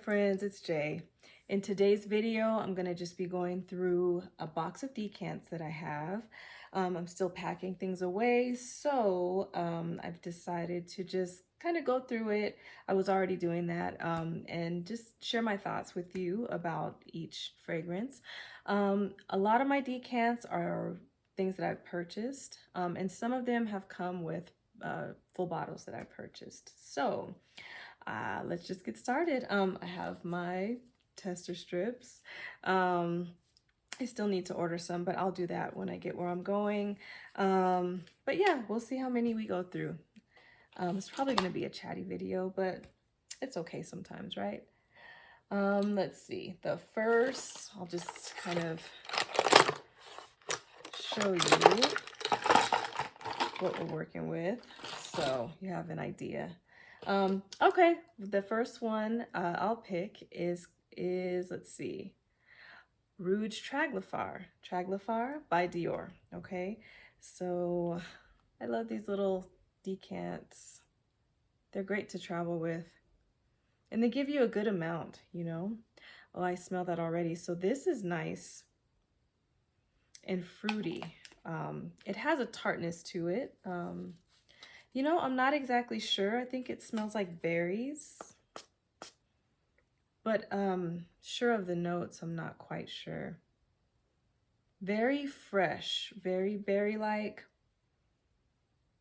friends, it's Jay. In today's video, I'm gonna just be going through a box of decants that I have. I'm still packing things away, so I've decided to just kind of go through it. I was already doing that and just share my thoughts with you about each fragrance. A lot of my decants are things that I've purchased, and some of them have come with full bottles that I purchased. So let's just get started. I have my tester strips. I still need to order some, but I'll do that when I get where I'm going. But yeah, we'll see how many we go through. It's probably going to be a chatty video, but it's okay sometimes, right? Let's see. The first, I'll just kind of show you what we're working with so you have an idea. Okay, the first one I'll pick is let's see, Rouge Traglafar by Dior. Okay, so I love these little decants. They're great to travel with, and they give you a good amount, you know. Oh, I smell that already. So this is nice and fruity. It has a tartness to it. You know, I'm not exactly sure. I think it smells like berries, but sure of the notes, I'm not quite sure. Very fresh, very berry-like.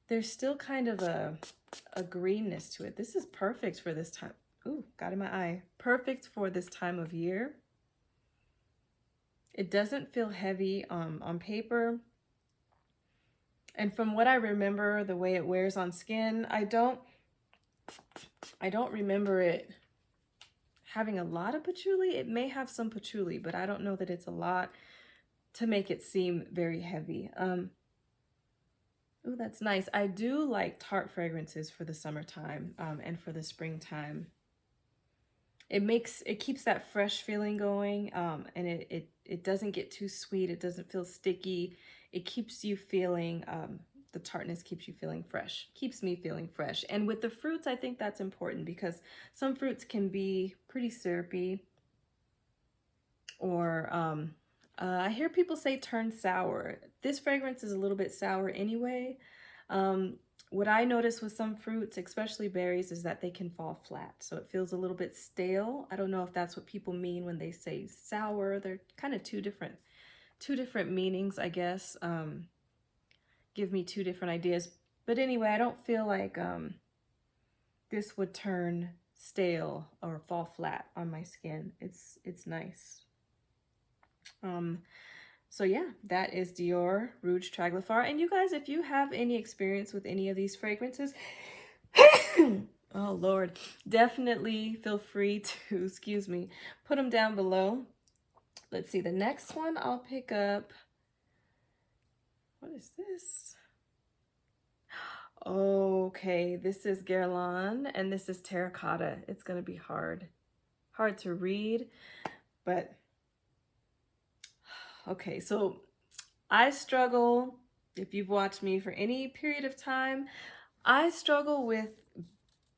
There's still kind of a greenness to it. This is perfect for this time. Ooh, got in my eye. Perfect for this time of year. It doesn't feel heavy on paper. And from what I remember, the way it wears on skin, I don't remember it having a lot of patchouli. It may have some patchouli, but I don't know that it's a lot to make it seem very heavy. Oh, that's nice. I do like tart fragrances for the summertime and for the springtime. It keeps that fresh feeling going, and it doesn't get too sweet. It doesn't feel sticky. It keeps you feeling, the tartness keeps you feeling fresh, keeps me feeling fresh. And with the fruits, I think that's important because some fruits can be pretty syrupy, or I hear people say turn sour. This fragrance is a little bit sour anyway. What I notice with some fruits, especially berries, is that they can fall flat. So it feels a little bit stale. I don't know if that's what people mean when they say sour. They're kind of two different meanings, I guess. Give me two different ideas. But anyway, I don't feel like this would turn stale or fall flat on my skin. It's nice. So yeah, that is Dior Rouge Traglafar. And you guys, if you have any experience with any of these fragrances, oh Lord, definitely feel free to, excuse me, put them down below. Let's see, the next one I'll pick up. What is this? Okay, this is Guerlain and this is Terracotta. It's gonna be hard to read, but okay, so I struggle, if you've watched me for any period of time, I struggle with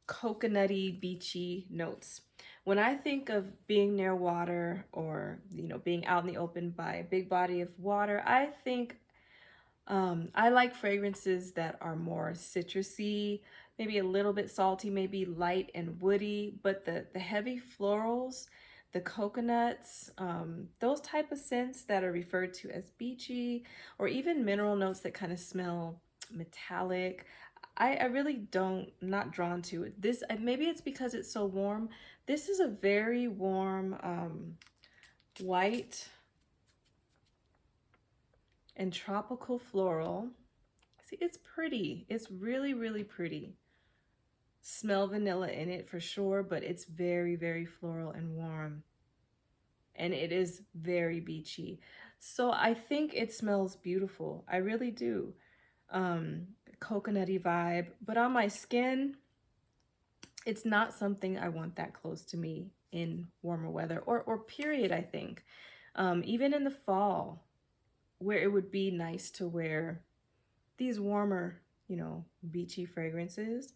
coconutty, beachy notes. When I think of being near water or, you know, being out in the open by a big body of water, I think I like fragrances that are more citrusy, maybe a little bit salty, maybe light and woody, but the heavy florals, the coconuts, those type of scents that are referred to as beachy, or even mineral notes that kind of smell metallic, I really not drawn to it. This, maybe it's because it's so warm. This is a very warm white and tropical floral. See, it's pretty. It's really, really pretty. Smell vanilla in it for sure, but it's very, very floral and warm. And it is very beachy. So I think it smells beautiful. I really do. Coconutty vibe, but on my skin, it's not something I want that close to me in warmer weather or period, I think. Even in the fall, where it would be nice to wear these warmer, you know, beachy fragrances.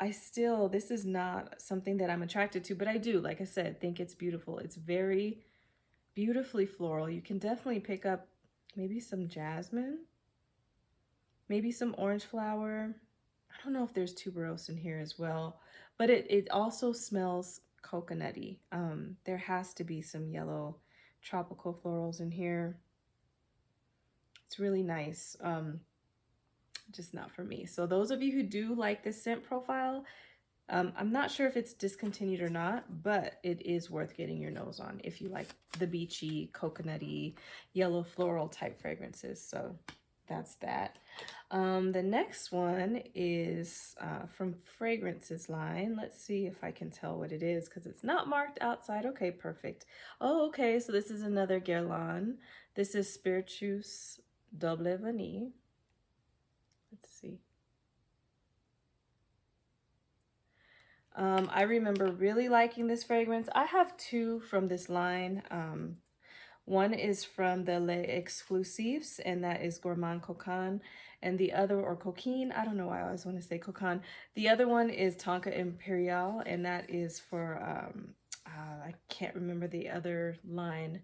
this is not something that I'm attracted to, but I do, like I said, think it's beautiful. It's very beautifully floral. You can definitely pick up maybe some jasmine, maybe some orange flower. I don't know if there's tuberose in here as well, but it also smells coconutty. There has to be some yellow tropical florals in here. It's really nice. Just not for me. So those of you who do like this scent profile, I'm not sure if it's discontinued or not, but it is worth getting your nose on if you like the beachy, coconutty, yellow floral type fragrances. So that's that. The next one is from Fragrances line. Let's see if I can tell what it is because it's not marked outside. Okay, perfect. Oh, okay, so this is another Guerlain. This is Spiritueuse Double Vanille. Let's see. I remember really liking this fragrance. I have two from this line. One is from the Les Exclusifs, and that is Gourmand Coquin. And the other, or Coquin, I don't know why I always want to say Coquin. The other one is Tonka Imperial, and that is for, I can't remember the other line.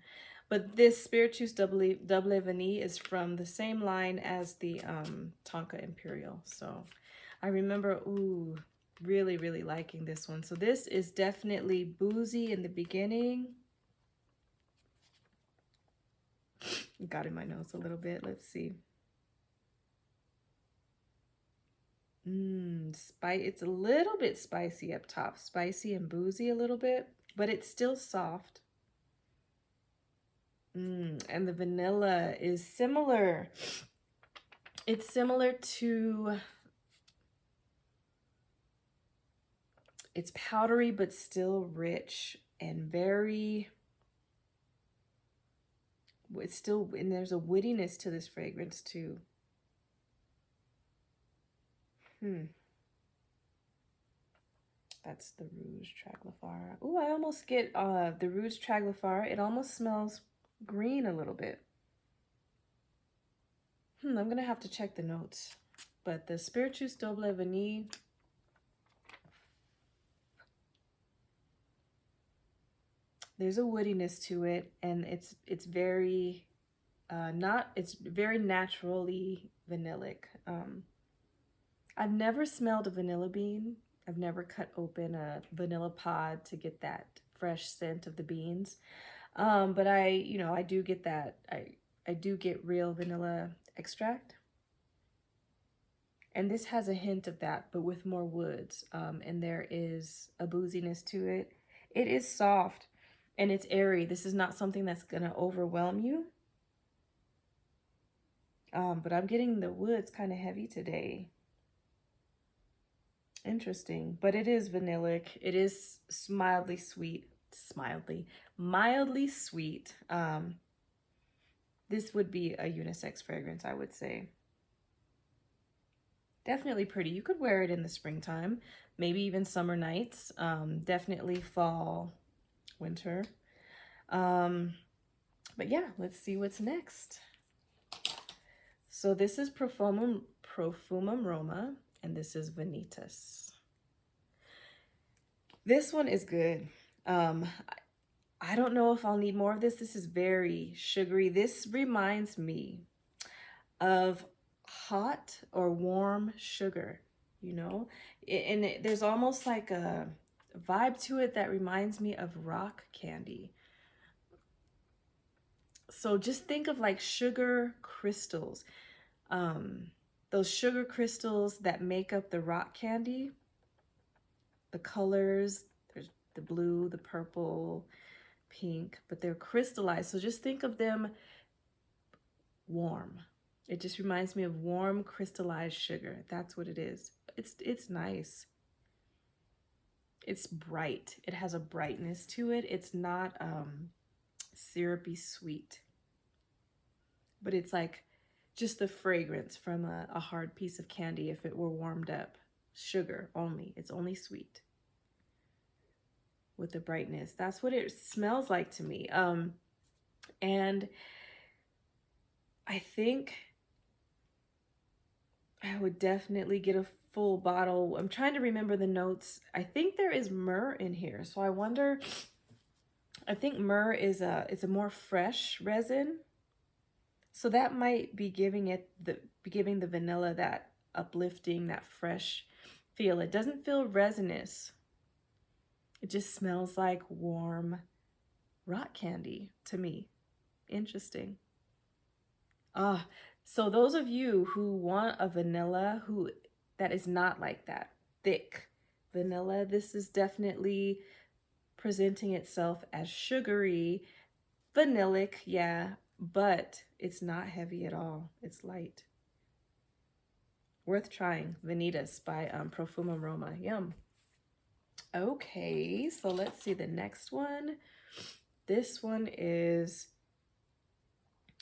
But this Spiritueuse Double Vanille is from the same line as the Tonka Imperial. So I remember, ooh, really, really liking this one. So this is definitely boozy in the beginning. Got in my nose a little bit. Let's see. It's a little bit spicy up top. Spicy and boozy a little bit, but it's still soft. And the vanilla is similar. It's similar to, it's powdery, but still rich and very, it's still, and there's a woodiness to this fragrance too. That's the Rouge Traglafar. Oh, I almost get the Rouge Traglafar. It almost smells green a little bit. I'm gonna have to check the notes. But the Spiritueuse Double Vanille, there's a woodiness to it, and it's very it's very naturally vanillic. I've never smelled a vanilla bean. I've never cut open a vanilla pod to get that fresh scent of the beans. But I do get that. I do get real vanilla extract. And this has a hint of that, but with more woods. And there is a booziness to it. It is soft and it's airy. This is not something that's gonna overwhelm you. But I'm getting the woods kind of heavy today. Interesting, but it is vanillic. It is mildly sweet. Mildly sweet. This would be a unisex fragrance, I would say. Definitely pretty. You could wear it in the springtime, maybe even summer nights. Definitely fall, winter. But yeah, let's see what's next. So this is Profumum Roma, and this is Vanitas. This one is good. I don't know if I'll need more of this. This is very sugary. This reminds me of hot or warm sugar, and there's almost like a vibe to it that reminds me of rock candy. So just think of like sugar crystals. Those sugar crystals that make up the rock candy, the colors, there's the blue, the purple, pink, but they're crystallized. So just think of them warm. It just reminds me of warm crystallized sugar. That's what it is. It's nice. It's bright. It has a brightness to it. It's not syrupy sweet, but it's like just the fragrance from a hard piece of candy if it were warmed up. Sugar only. It's only sweet with the brightness. That's what it smells like to me. And I think I would definitely get a full bottle. I'm trying to remember the notes. I think there is myrrh in here. So I wonder, I think myrrh is it's a more fresh resin. So that might be giving the vanilla that uplifting, that fresh feel. It doesn't feel resinous. It just smells like warm rock candy to me. Interesting. Ah, so those of you who want a vanilla that is not like that, thick vanilla, this is definitely presenting itself as sugary, vanillic, yeah, but it's not heavy at all. It's light. Worth trying. Vanitas by Profumum Roma. Yum. Okay, so let's see the next one. This one is,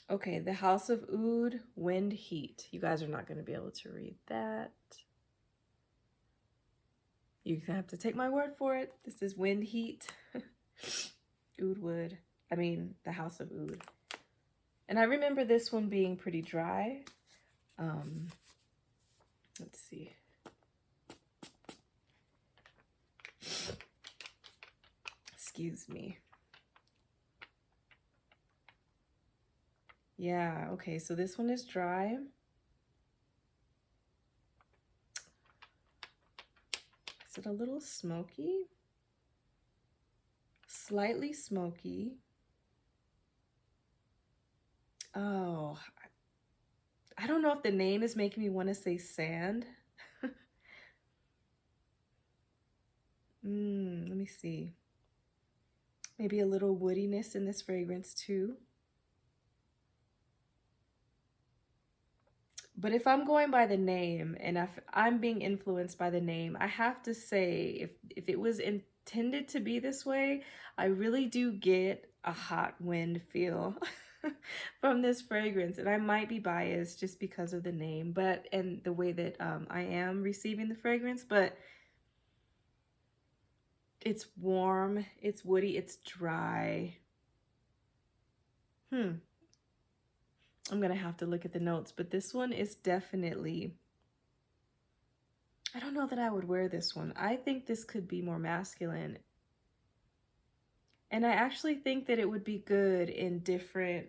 okay, The House of Oudh, Wind Heat. You guys are not going to be able to read that. You have to take my word for it. This is Wind Heat. Oudh Wood. I mean, The House of Oudh. And I remember this one being pretty dry. Let's see. Excuse me. Yeah, okay, so this one is dry. Is it a little smoky? Slightly smoky. Oh, I don't know if the name is making me want to say sand. Let me see. Maybe a little woodiness in this fragrance too. But if I'm going by the name and if I'm being influenced by the name, I have to say if it was intended to be this way, I really do get a hot wind feel from this fragrance. And I might be biased just because of the name, and the way that I am receiving the fragrance, but it's warm, it's woody, it's dry. I'm gonna have to look at the notes, but this one is definitely, I don't know that I would wear this one. I think this could be more masculine. And I actually think that it would be good in different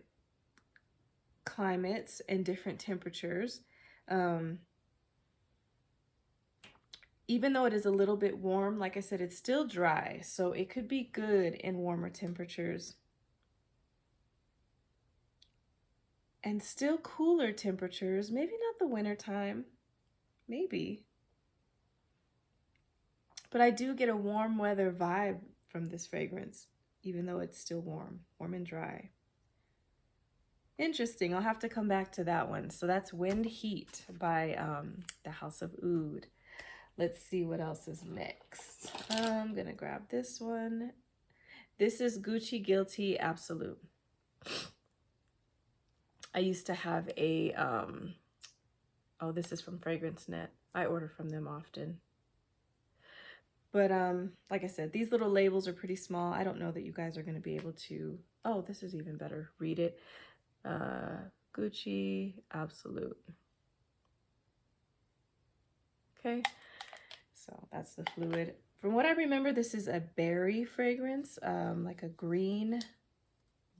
climates and different temperatures. Even though it is a little bit warm, like I said, it's still dry. So it could be good in warmer temperatures. And still cooler temperatures, maybe not the winter time, maybe. But I do get a warm weather vibe from this fragrance, even though it's still warm and dry. Interesting, I'll have to come back to that one. So that's Wind Heat by The House of Oudh. Let's see what else is next. I'm gonna grab this one. This is Gucci Guilty Absolute. I used to have a, oh, this is from Fragrance Net. I order from them often. But like I said, these little labels are pretty small. I don't know that you guys are going to be able to, oh, this is even better. Read it. Gucci Absolute. Okay, so that's the fluid. From what I remember, this is a berry fragrance, like a green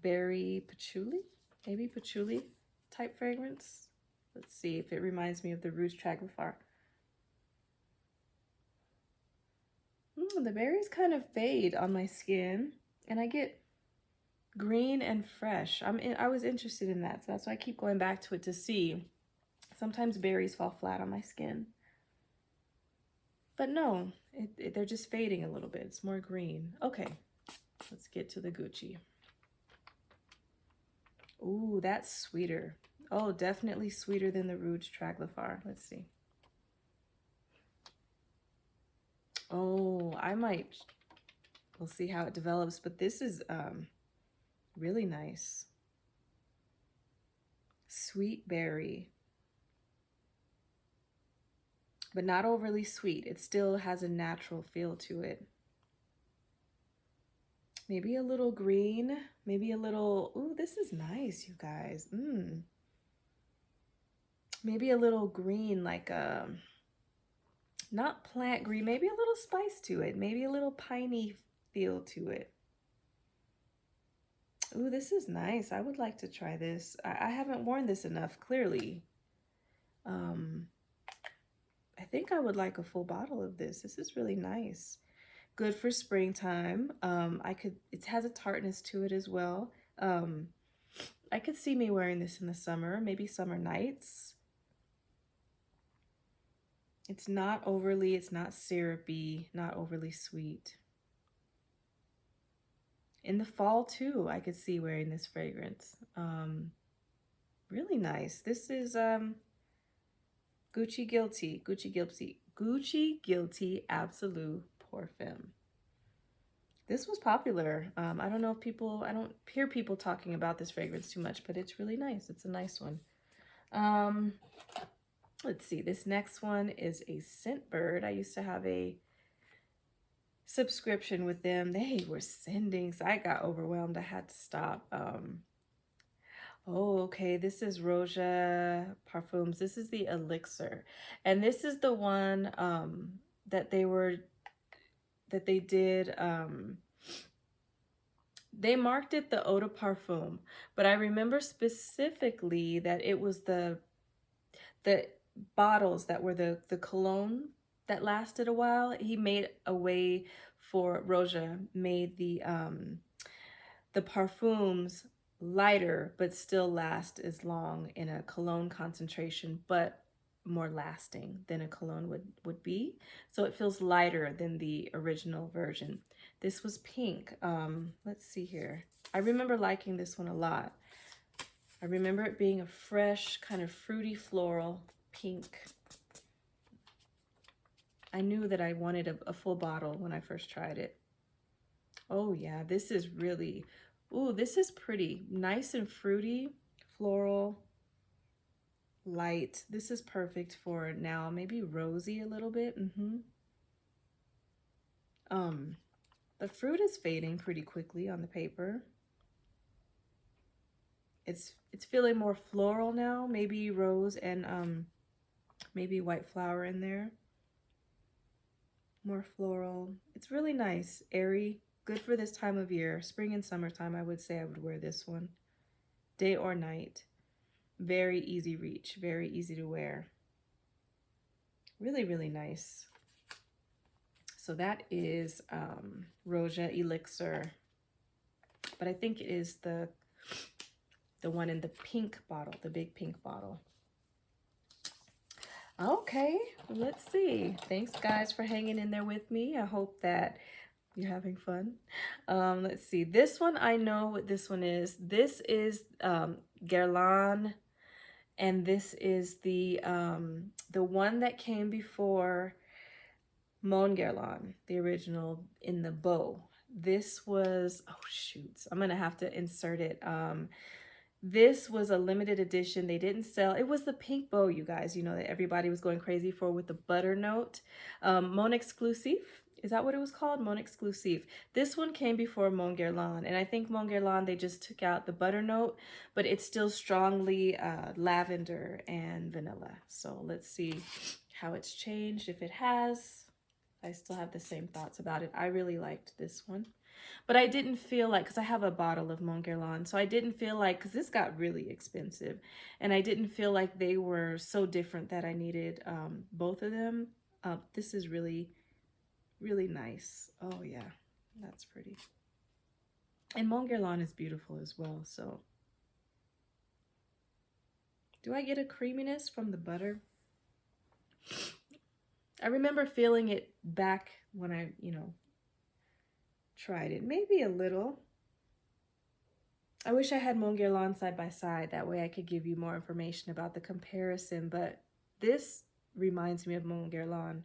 berry patchouli. Maybe patchouli type fragrance. Let's see if it reminds me of the Rouge Traglafar. The berries kind of fade on my skin, and I get green and fresh. I was interested in that, so that's why I keep going back to it to see. Sometimes berries fall flat on my skin. But no, they're just fading a little bit. It's more green. Okay, let's get to the Gucci. Ooh, that's sweeter. Oh, definitely sweeter than the Rouge Traglafar. Let's see. Oh, we'll see how it develops, but this is really nice. Sweet berry. But not overly sweet. It still has a natural feel to it. Maybe a little green, maybe a little, ooh, this is nice, you guys. maybe a little green, like not plant green, maybe a little spice to it, maybe a little piney feel to it. Ooh, this is nice. I would like to try this. I haven't worn this enough, clearly. I think I would like a full bottle of this. This is really nice. Good for springtime. It has a tartness to it as well. I could see me wearing this in the summer, maybe summer nights. It's not syrupy, not overly sweet. In the fall too, I could see wearing this fragrance. Really nice. This is Gucci Guilty Absolute Pour Femme. This was popular. I don't know if I don't hear people talking about this fragrance too much, but it's really nice. It's a nice one. Let's see. This next one is a Scentbird. I used to have a subscription with them. They were sending, so I got overwhelmed. I had to stop. Oh, okay. This is Roja Parfums. This is the Elixer. And this is the one that they did. They marked it the Eau de Parfum, but I remember specifically that it was the bottles that were the cologne that lasted a while. He made a way for Roja, made the parfums lighter but still last as long in a cologne concentration, but more lasting than a cologne would be. So it feels lighter than the original version. This was pink. Let's see here. I remember liking this one a lot. I remember it being a fresh, kind of fruity floral pink. I knew that I wanted a full bottle when I first tried it. Oh yeah, this is really, ooh, this is pretty. Nice and fruity, floral, light. This is perfect for now, maybe rosy a little bit. The fruit is fading pretty quickly on the paper. It's feeling more floral now, maybe rose and maybe white flower in there. More floral. It's really nice, airy, good for this time of year. Spring and summertime, I would say I would wear this one. Day or night. Very easy reach, very easy to wear. Really, really nice. So that is Roja Elixir. But I think it is the one in the pink bottle, the big pink bottle. Okay, let's see. Thanks guys for hanging in there with me. I hope that you're having fun. Let's see. This one, I know what this one is. This is Guerlain, and this is the one that came before Mon Guerlain, the original in the bow. This was, oh shoot, I'm gonna have to insert it. This was a limited edition. They didn't sell. It was the pink bow, you guys, you know, that everybody was going crazy for with the butter note. Mon Exclusif. Is that what it was called? Mon Exclusif. This one came before Mon Guerlain. And I think Mon Guerlain, they just took out the butter note, but it's still strongly lavender and vanilla. So let's see how it's changed. If it has, I still have the same thoughts about it. I really liked this one. But I didn't feel like, because I have a bottle of Mon Guerlain, so I didn't feel like, because this got really expensive, and I didn't feel like they were so different that I needed both of them. This is really, really nice. Oh yeah, that's pretty. And Mon Guerlain is beautiful as well, so. Do I get a creaminess from the butter? I remember feeling it back when I, you know, tried it. Maybe a little. I wish I had Mon Guerlain side by side. That way I could give you more information about the comparison. But this reminds me of Mon Guerlain.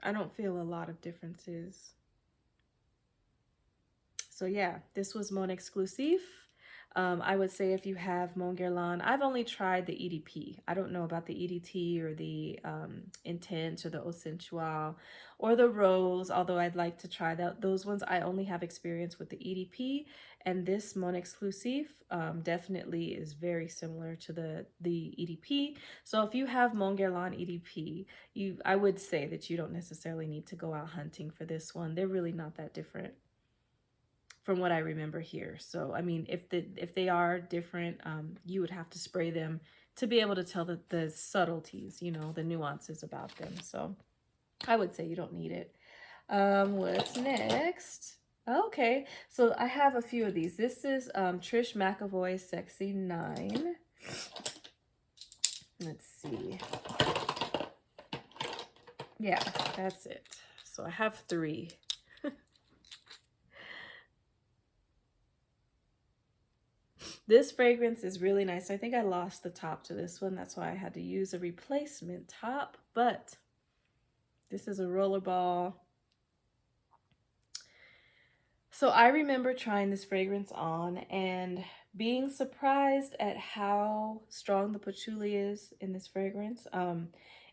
I don't feel a lot of differences. So yeah, this was Mon Exclusif. I would say if you have Mon Guerlain, I've only tried the EDP. I don't know about the EDT or the Intense or the Eau Sensual or the Rose, although I'd like to try those ones. I only have experience with the EDP, and this Mon Exclusif definitely is very similar to the EDP. So if you have Mon Guerlain EDP, I would say that you don't necessarily need to go out hunting for this one. They're really not that different from what I remember here. So, I mean, if they are different, you would have to spray them to be able to tell the subtleties, you know, the nuances about them. So I would say you don't need it. What's next? Okay, so I have a few of these. This is Trish McEvoy Sexy 9. Let's see. Yeah, that's it. So I have 3. This fragrance is really nice. I think I lost the top to this one. That's why I had to use a replacement top. But this is a rollerball. So I remember trying this fragrance on and being surprised at how strong the patchouli is in this fragrance.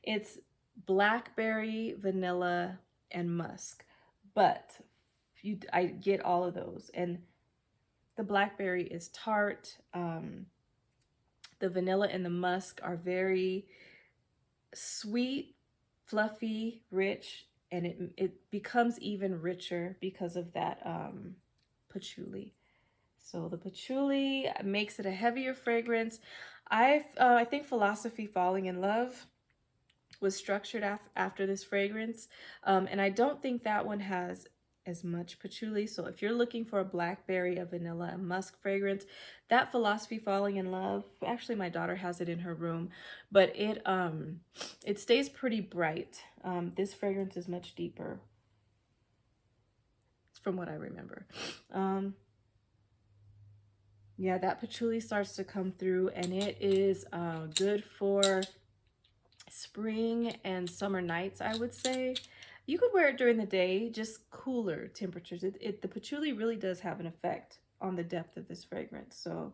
It's blackberry, vanilla, and musk. But I get all of those. And the blackberry is tart. The vanilla and the musk are very sweet, fluffy, rich, and it becomes even richer because of that patchouli. So the patchouli makes it a heavier fragrance. I think Philosophy Falling in Love was structured after this fragrance, and I don't think that one has as much patchouli. So if you're looking for a blackberry, a vanilla, and musk fragrance, that Philosophy Falling in Love, actually my daughter has it in her room, but it stays pretty bright. This fragrance is much deeper from what I remember. Yeah, that patchouli starts to come through, and it is good for spring and summer nights, I would say. You could wear it during the day, just cooler temperatures. The patchouli really does have an effect on the depth of this fragrance. So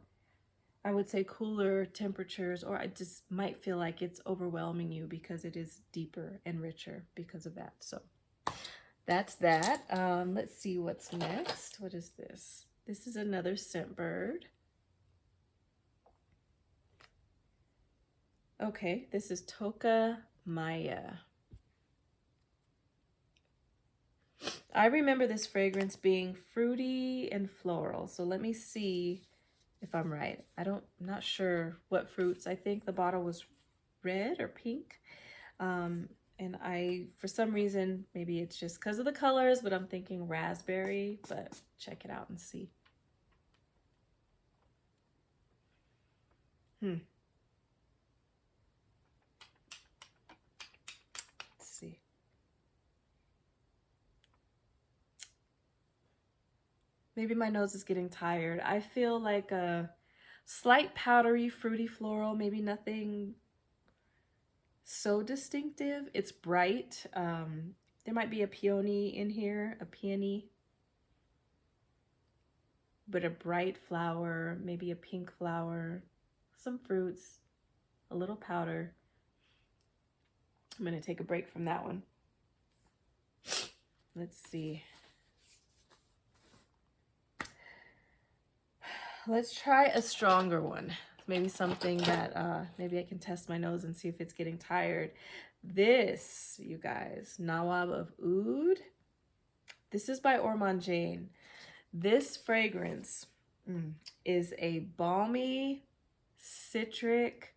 I would say cooler temperatures, or I just might feel like it's overwhelming you because it is deeper and richer because of that. So that's that. Let's see what's next. What is this? This is another Scentbird. Okay, this is Tocca Maya. I remember this fragrance being fruity and floral. So let me see if I'm right. I'm not sure what fruits. I think the bottle was red or pink. And for some reason, maybe it's just because of the colors, but I'm thinking raspberry, but check it out and see. See. Maybe my nose is getting tired. I feel like a slight powdery, fruity floral, maybe nothing so distinctive. It's bright. There might be a peony in here, a peony, but a bright flower, maybe a pink flower, some fruits, a little powder. I'm going to take a break from that one. Let's see. Let's try a stronger one. Maybe something that maybe I can test my nose and see if it's getting tired. This, you guys, Nawab of Oudh. This is by Ormonde Jayne. This fragrance is a balmy, citric,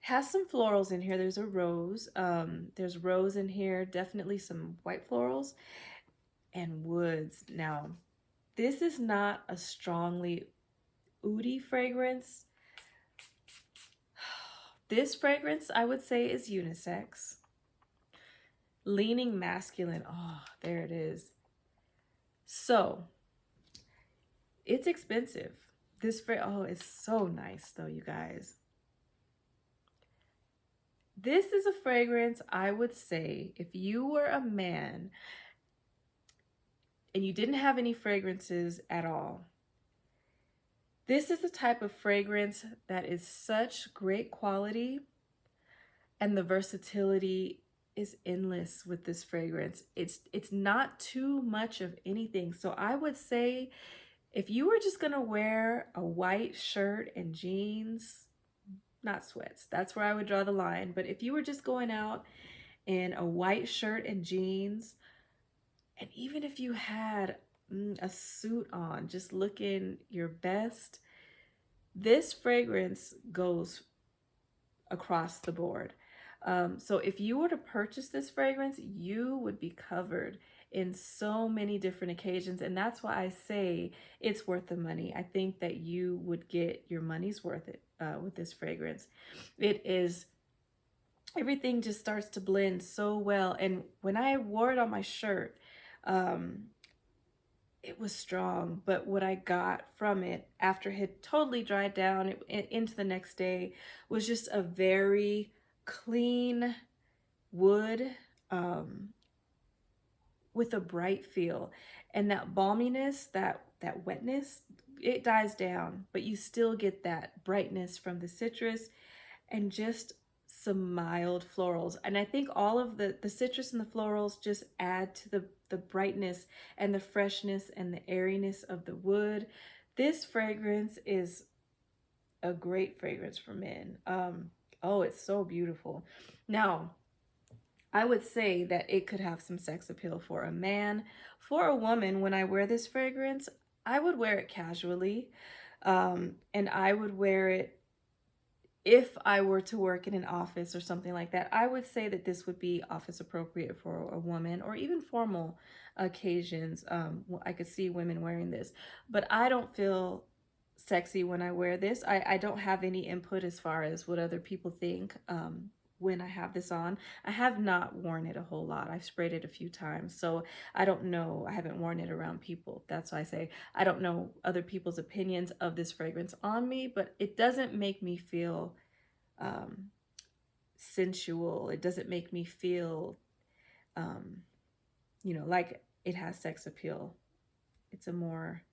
has some florals in here. There's a rose. There's rose in here, definitely some white florals and woods. Now, this is not a strongly oudhy fragrance. This fragrance, I would say, is unisex. Leaning masculine. Oh, there it is. So, it's expensive. Oh, it's so nice though, you guys. This is a fragrance I would say if you were a man and you didn't have any fragrances at all, This is the type of fragrance that is such great quality, and the versatility is endless with this fragrance. It's not too much of anything. So I would say if you were just gonna wear a white shirt and jeans, not sweats, that's where I would draw the line. But if you were just going out in a white shirt and jeans, and even if you had a suit on, just looking your best, this fragrance goes across the board. So if you were to purchase this fragrance, you would be covered in so many different occasions. And that's why I say it's worth the money. I think that you would get your money's worth it with this fragrance. It is, everything just starts to blend so well. And when I wore it on my shirt, it was strong, but what I got from it after it had totally dried down into the next day was just a very clean wood with a bright feel. And that balminess, that wetness, it dies down, but you still get that brightness from the citrus and just some mild florals. And I think all of the citrus and the florals just add to the brightness and the freshness and the airiness of the wood. This fragrance is a great fragrance for men. Oh, it's so beautiful. Now, I would say that it could have some sex appeal for a man. For a woman, when I wear this fragrance, I would wear it casually. And I would wear it if I were to work in an office or something like that. I would say that this would be office appropriate for a woman, or even formal occasions. I could see women wearing this, but I don't feel sexy when I wear this. I don't have any input as far as what other people think when I have this on. I have not worn it a whole lot. I've sprayed it a few times, so I don't know. I haven't worn it around people. That's why I say I don't know other people's opinions of this fragrance on me, but it doesn't make me feel sensual. It doesn't make me feel, you know, like it has sex appeal. It's a more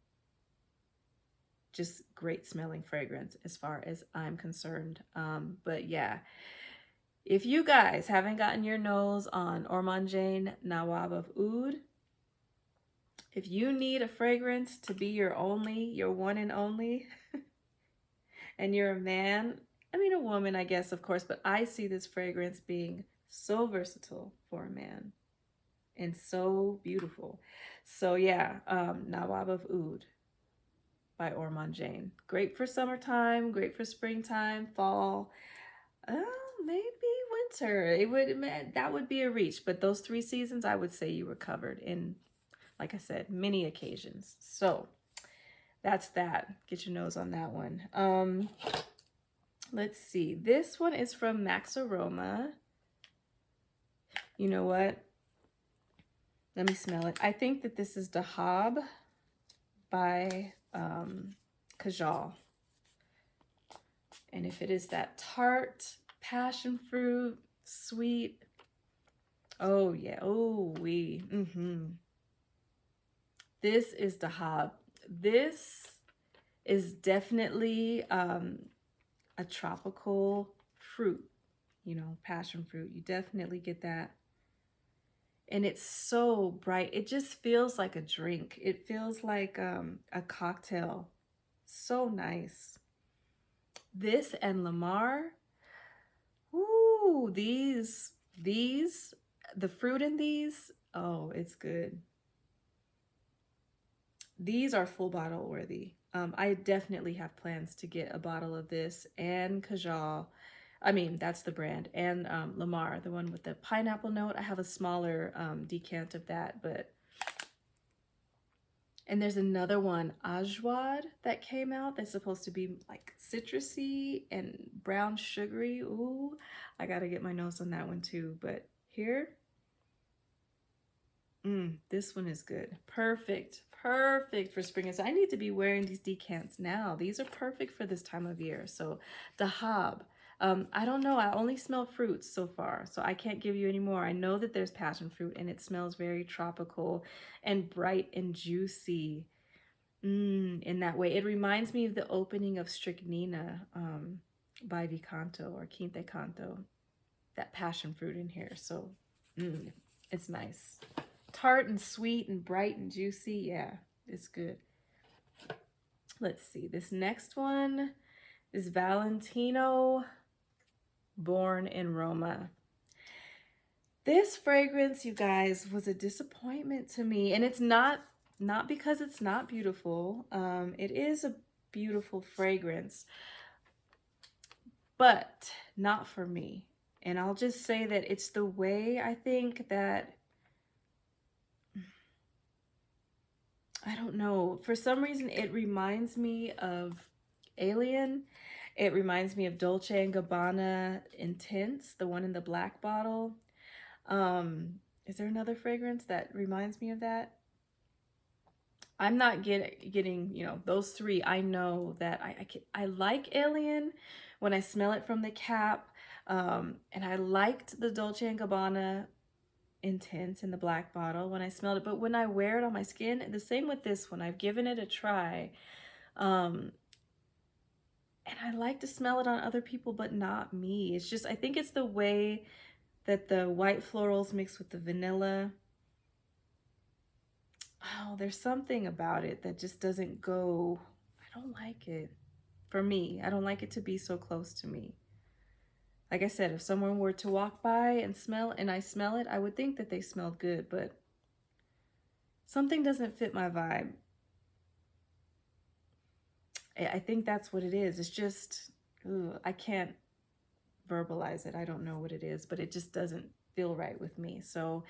just great smelling fragrance as far as I'm concerned. But yeah, if you guys haven't gotten your nose on Ormonde Nawab of Oudh, if you need a fragrance to be your one and only, and you're a man, I mean a woman, I guess, of course, but I see this fragrance being so versatile for a man and so beautiful. So yeah, Nawab of Oudh by Ormonde. Great for summertime, great for springtime, fall, maybe winter. That would be a reach, but those 3 seasons, I would say you were covered in, like I said, many occasions. So that's that. Get your nose on that one. Let's see. This one is from Max Aroma. You know what? Let me smell it. I think that this is Dahab by Kajal. And if it is that tart, passion fruit, sweet, oh yeah, oh we, This is Dahab. This is definitely a tropical fruit, you know, passion fruit. You definitely get that. And it's so bright. It just feels like a drink. It feels like a cocktail. So nice. This and Lamar. Ooh, these, the fruit in these, oh, it's good. These are full bottle worthy. I definitely have plans to get a bottle of this and Kajal. I mean, that's the brand. And Lamar, the one with the pineapple note. I have a smaller decant of that, but... And there's another one, Ajwad, that came out that's supposed to be like citrusy and brown sugary. Ooh, I gotta get my nose on that one too. But here, this one is good. Perfect, perfect for spring. So I need to be wearing these decants now. These are perfect for this time of year. So Dahab. I don't know. I only smell fruits so far, so I can't give you any more. I know that there's passion fruit and it smells very tropical and bright and juicy. in that way. It reminds me of the opening of Strychnina by Vicanto or Quinte Canto. That passion fruit in here. So it's nice. Tart and sweet and bright and juicy. Yeah, it's good. Let's see. This next one is Valentino, Born in Roma. This fragrance, you guys, was a disappointment to me. And it's not because it's not beautiful. It is a beautiful fragrance, but not for me. And I'll just say that it's the way I think that, I don't know, for some reason it reminds me of Alien. It reminds me of Dolce & Gabbana Intense, the one in the black bottle. Is there another fragrance that reminds me of that? I'm not getting, you know, those three. I know that I like Alien when I smell it from the cap. And I liked the Dolce & Gabbana Intense in the black bottle when I smelled it. But when I wear it on my skin, the same with this one. I've given it a try. And I like to smell it on other people, but not me. It's just, I think it's the way that the white florals mix with the vanilla. Oh, there's something about it that just doesn't go. I don't like it. For me, I don't like it to be so close to me. Like I said, if someone were to walk by and I smell it, I would think that they smelled good, but something doesn't fit my vibe. I think that's what it is. It's just, I can't verbalize it. I don't know what it is, but it just doesn't feel right with me. So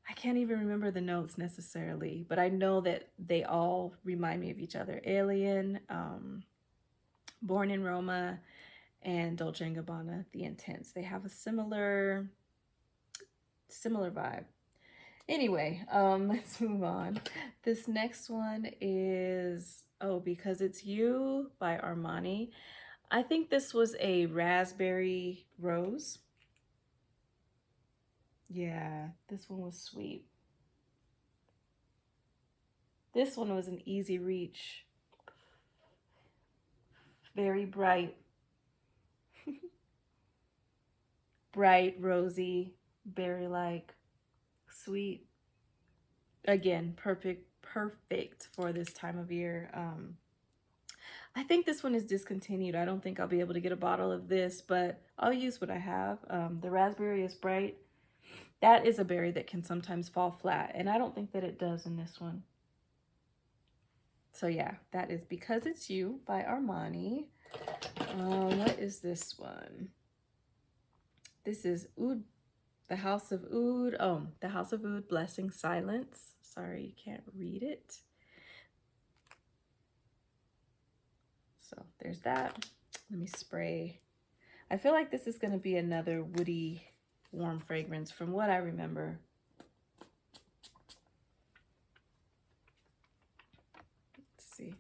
I can't even remember the notes necessarily, but I know that they all remind me of each other. Alien, Born in Roma, and Dolce & Gabbana, the Intense. They have a similar vibe. Anyway, let's move on. This next one is, Because It's You by Armani. I think this was a raspberry rose. Yeah, this one was sweet. This one was an easy reach. Very bright. Bright, rosy, berry-like, sweet. Again, perfect for this time of year. I think this one is discontinued. I don't think I'll be able to get a bottle of this, but I'll use what I have. The raspberry is bright. That is a berry that can sometimes fall flat, and I don't think that it does in this one. So yeah, that is Because It's You by Armani. What is this one? This is Oudh, the House of Oudh. Oh, the House of Oudh, Blessing Silence. Sorry, you can't read it. So there's that. Let me spray. I feel like this is going to be another woody, warm fragrance from what I remember. Let's see.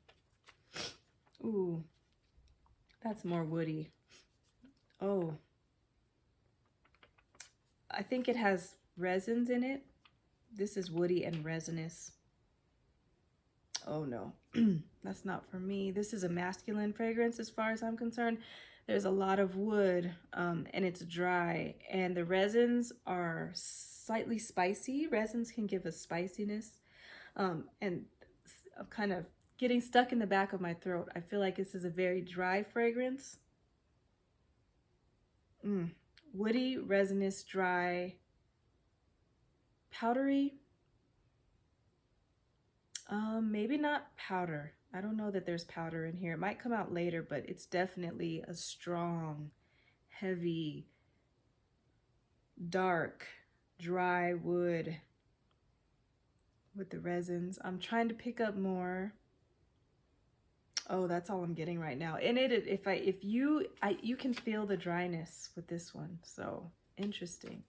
Ooh, that's more woody. Oh, I think it has resins in it. This is woody and resinous. Oh no, that's not for me. This is a masculine fragrance as far as I'm concerned. There's a lot of wood and it's dry, and the resins are slightly spicy. Resins can give a spiciness and kind of getting stuck in the back of my throat. I feel like this is a very dry fragrance. Woody, resinous, dry, powdery. Maybe not powder. I don't know that there's powder in here. It might come out later, but it's definitely a strong, heavy, dark, dry wood with the resins. I'm trying to pick up more. Oh, that's all I'm getting right now. And you can feel the dryness with this one. So interesting.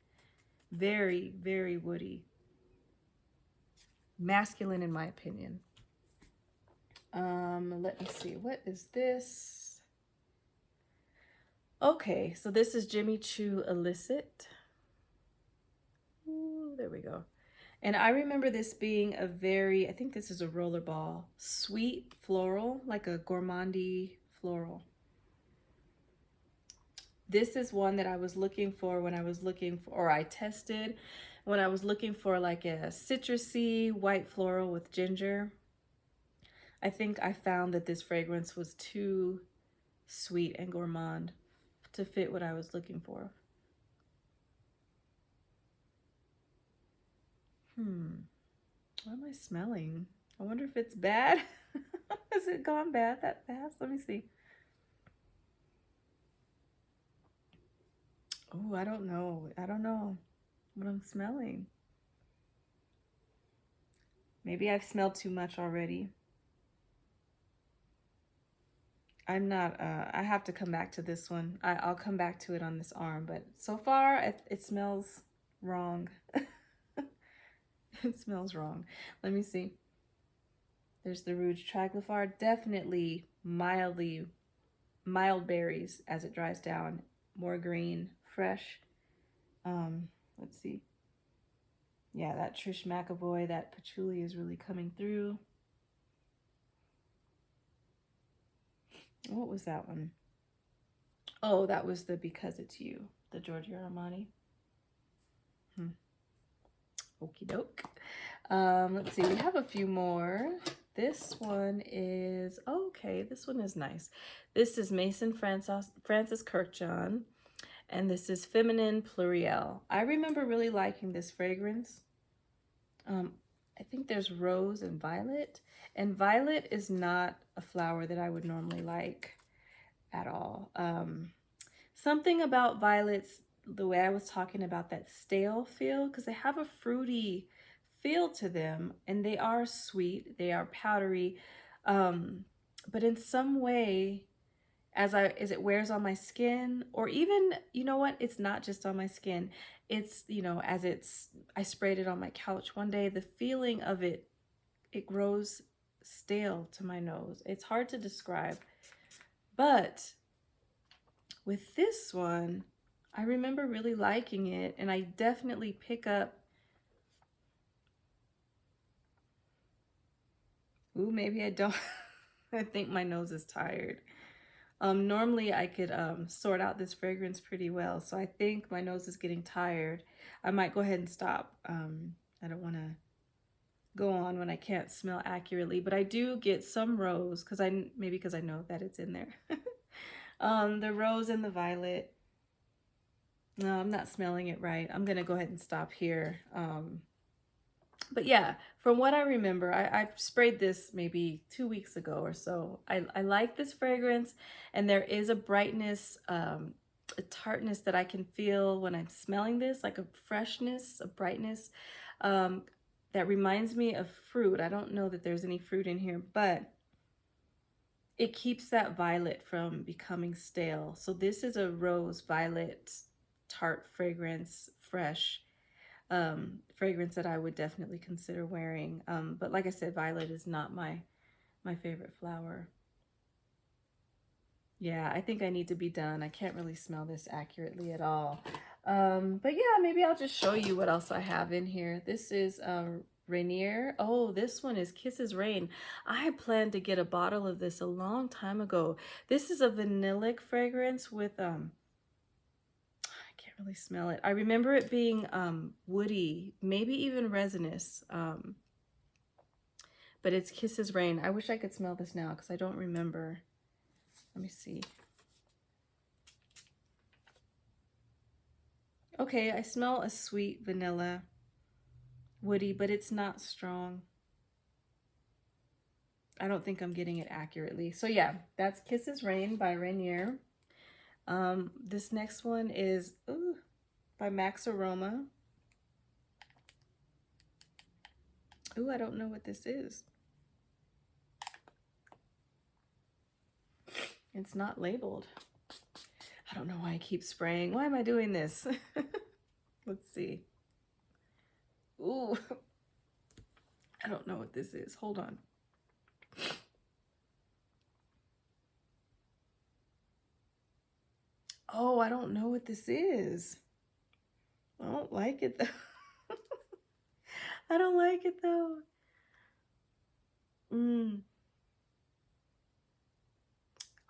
Very, very woody. Masculine in my opinion. Let me see. What is this? Okay, so this is Jimmy Choo Illicit. Ooh, there we go. And I remember this being a very, I think this is a rollerball, sweet floral, like a gourmandy floral. This is one that I was looking for when I was looking for, or I tested when I was looking for like a citrusy white floral with ginger. I think I found that this fragrance was too sweet and gourmand to fit what I was looking for. What am I smelling? I wonder if it's bad. Has it gone bad that fast? Let me see. Oh, I don't know. I don't know what I'm smelling. Maybe I've smelled too much already. I'm not, I have to come back to this one. I'll come back to it on this arm, but so far it smells wrong. It smells wrong. Let me see. There's the Rouge Traglafar. Definitely mild berries as it dries down. More green, fresh. Let's see. Yeah, that Trish McEvoy, that patchouli is really coming through. What was that one? Oh, that was the Because It's You, the Giorgio Armani. Okie doke. Let's see, we have a few more. This one is, okay, this one is nice. This is Maison Francis Kurkdjian, and this is Feminine Pluriel. I remember really liking this fragrance. I think there's rose and violet, and violet is not a flower that I would normally like at all. Something about violets, the way I was talking about that stale feel, because they have a fruity feel to them, and they are sweet, they are powdery, but in some way, as it wears on my skin, or even, you know what, it's not just on my skin, it's, you know, I sprayed it on my couch one day, the feeling of it grows stale to my nose. It's hard to describe, but with this one, I remember really liking it, and I definitely pick up, ooh, maybe I don't, I think my nose is tired. Normally I could sort out this fragrance pretty well, so I think my nose is getting tired. I might go ahead and stop. I don't want to go on when I can't smell accurately, but I do get some rose, maybe because I know that it's in there. The rose and the violet. No, I'm not smelling it right. I'm gonna go ahead and stop here. But yeah, from what I remember, I sprayed this maybe 2 weeks ago or so. I like this fragrance, and there is a brightness, a tartness that I can feel when I'm smelling this, like a freshness, a brightness that reminds me of fruit. I don't know that there's any fruit in here, but it keeps that violet from becoming stale. So this is a rose violet tart fragrance, fresh fragrance that I would definitely consider wearing. But like I said, violet is not my favorite flower. Yeah, I think I need to be done. I can't really smell this accurately at all. But yeah, maybe I'll just show you what else I have in here. This is Rainier. Oh, this one is Kisses Rain. I planned to get a bottle of this a long time ago. This is a vanillic fragrance with I can't really smell it. I remember it being woody, maybe even resinous. But it's Kisses Rain. I wish I could smell this now because I don't remember. Let me see. Okay, I smell a sweet vanilla, woody, but it's not strong. I don't think I'm getting it accurately. So yeah, that's Kisses Rain by Rainier. This next one is by Max Aroma. Ooh, I don't know what this is. It's not labeled. I don't know why I keep spraying. Why am I doing this? Let's see. Ooh, I don't know what this is. Hold on. Oh, I don't know what this is. I don't like it though. I don't like it though. Oh,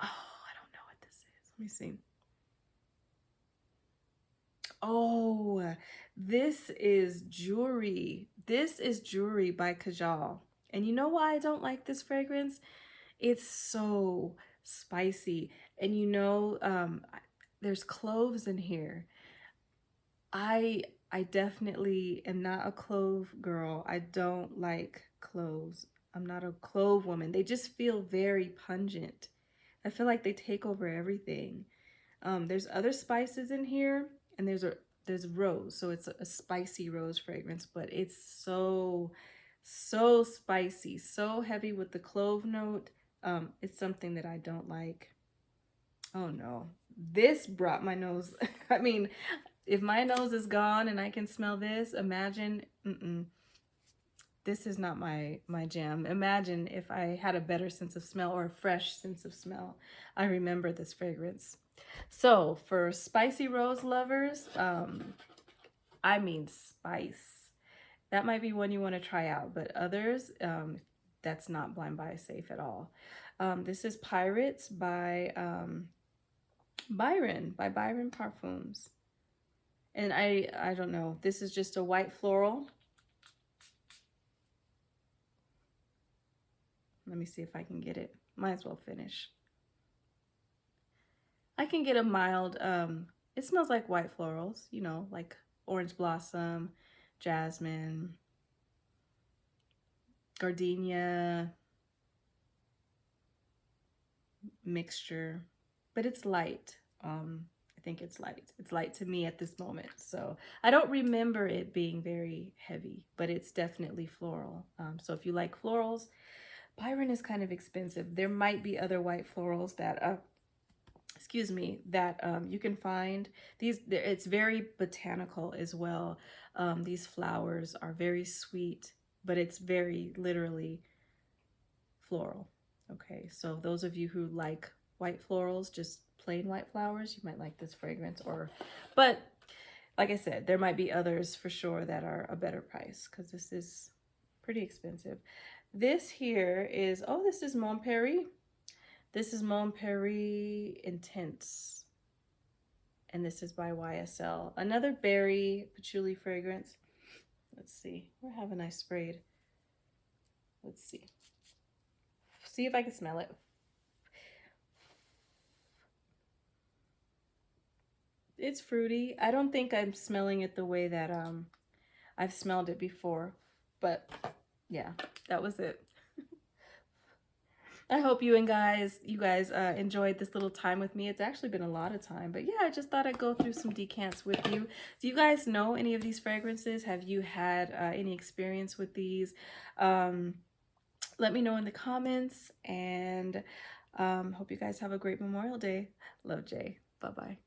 I don't know what this is. Let me see. Oh, this is Joorie. This is Joorie by Kajal. And you know why I don't like this fragrance? It's so spicy. And you know, there's cloves in here. I I definitely am not a clove girl. I don't like cloves. I'm not a clove woman. They just feel very pungent. I feel like they take over everything. There's other spices in here, and there's rose, so it's a spicy rose fragrance, but it's so spicy, so heavy with the clove note. It's something that I don't like. Oh no, this brought my nose. I mean, if my nose is gone and I can smell this, imagine. This is not my jam. Imagine if I had a better sense of smell or a fresh sense of smell. I remember this fragrance. So for spicy rose lovers, I mean spice. That might be one you want to try out, but others, that's not blind buy safe at all. This is Pirates by Byron Parfums. And I don't know, this is just a white floral. Let me see if I can get it. Might as well finish. I can get a mild, it smells like white florals, you know, like orange blossom, jasmine, gardenia, mixture, but it's light. I think it's light. It's light to me at this moment. So I don't remember it being very heavy, but it's definitely floral. So if you like florals, Byron is kind of expensive. There might be other white florals that, excuse me, that you can find. It's very botanical as well. These flowers are very sweet, but it's very literally floral. Okay, so those of you who like white florals, just plain white flowers, you might like this fragrance. But like I said, there might be others for sure that are a better price, because this is pretty expensive. This here is, oh, this is Mon Paris. This is Mon Paris Intense. And this is by YSL. Another berry patchouli fragrance. Let's see. Where haven't I sprayed? Let's see. See if I can smell it. It's fruity. I don't think I'm smelling it the way that I've smelled it before. But yeah, that was it. I hope you guys enjoyed this little time with me. It's actually been a lot of time, but yeah, I just thought I'd go through some decants with you. Do you guys know any of these fragrances? Have you had any experience with these? Let me know in the comments, and hope you guys have a great Memorial Day. Love, Jay. Bye-bye.